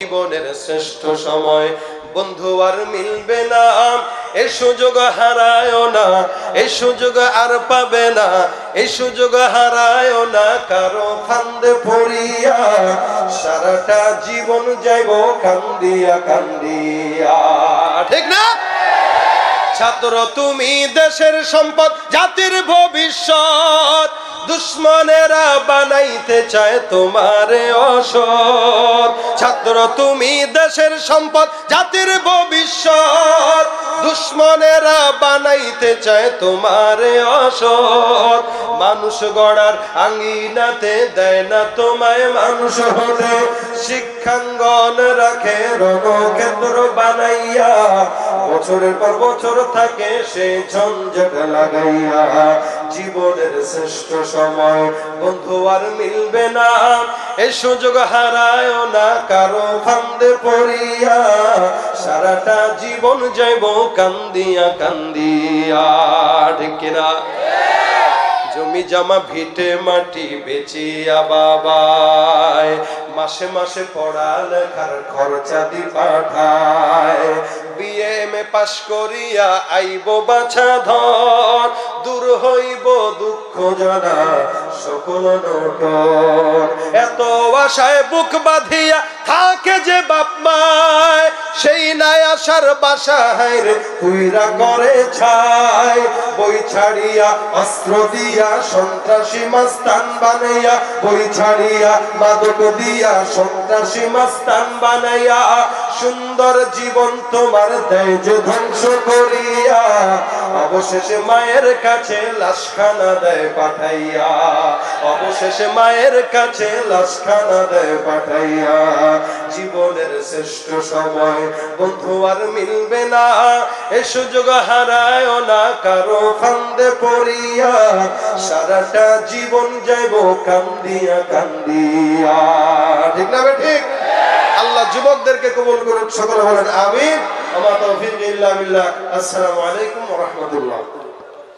জীবনের শ্রেষ্ঠ সময় বন্ধু আর মিলবে না, এই সুযোগ হারায়ও না, এই সুযোগ আর পাবে না, এই সুযোগ হারায়ও না কারো ফান্দে পড়িয়া, সারাটা জীবন যাইব কান্দিয়া কান্দিয়া। ঠিক না? ছাত্র তুমি দেশের সম্পদ, জাতির ভবিষ্যৎ, দুশ্মনেরা বানাইতে চায় তোমারে অসৎ। ছাত্র তুমি দেশের সম্পদ, জাতির ভবিষ্যৎ, দুশ্মনেরা বানাইতে চায় তোমারে অসৎ। মানুষ গড়ার আঙ্গিনাতে দেয় না তোমায় মানুষ হতে, শিক্ষাঙ্গন রাখে রণক্ষেত্র বানাইয়া, বছরের পর বছর থাকে সে ঝঞ্ঝট লাগাইয়া। জীবনের শ্রেষ্ঠ সময় বন্ধু আর মিলবে না, এই সুযোগ হারায়ও না কারো ফান্দে পড়িয়া, সারাটা জীবন যাইব কান্দিয়া কান্দিয়া। ঠিক কিনা? জমি জমা ভিটে মাটি বেচিয়া বাবায়, মাসে মাসে পড়ালেখার খরচা দি পাঠায়, বিএ এম এ পাশ করিয়া আইব বাছা ধন, দূর হইব দুঃখ জানা সকল নটন। এত আশায় বুক বাঁধিয়া থাকে যে বাপ মায়, সেই নাই আশার বাসা হায়রে তুইরা করে ছাই। বই ছাড়িয়া অস্ত্র দিয়া সন্ত্রাসী মাস্তান বানাইয়া, বই ছাড়িয়া মাদক দিয়া সন্ত্রাসী মাস্তান বানাইয়া, সুন্দর জীবন তোমার দেয় যে ধ্বংস করিয়া, অবশেষে মায়ের কাছে লাশখানা দেয় পাঠাইয়া, অবশেষে মায়ের কাছে লাশখানা দেয় পাঠাইয়া। জীবনের শ্রেষ্ঠ সময় বন্ধু আর মিলবে না, এ সুযোগ হারায়ও না কারো ফান্দে পড়িয়া, সারাটা জীবন যাইব কান্দিয়া কান্দিয়া। ঠিক না? ঠিক। আল্লাহ যুবকদেরকে কবুল করুন, সকলে বলেন আমিন। ওয়া মা তাওফীক ইল্লা বিল্লাহ। আসসালামু আলাইকুম ওয়া রাহমাতুল্লাহ।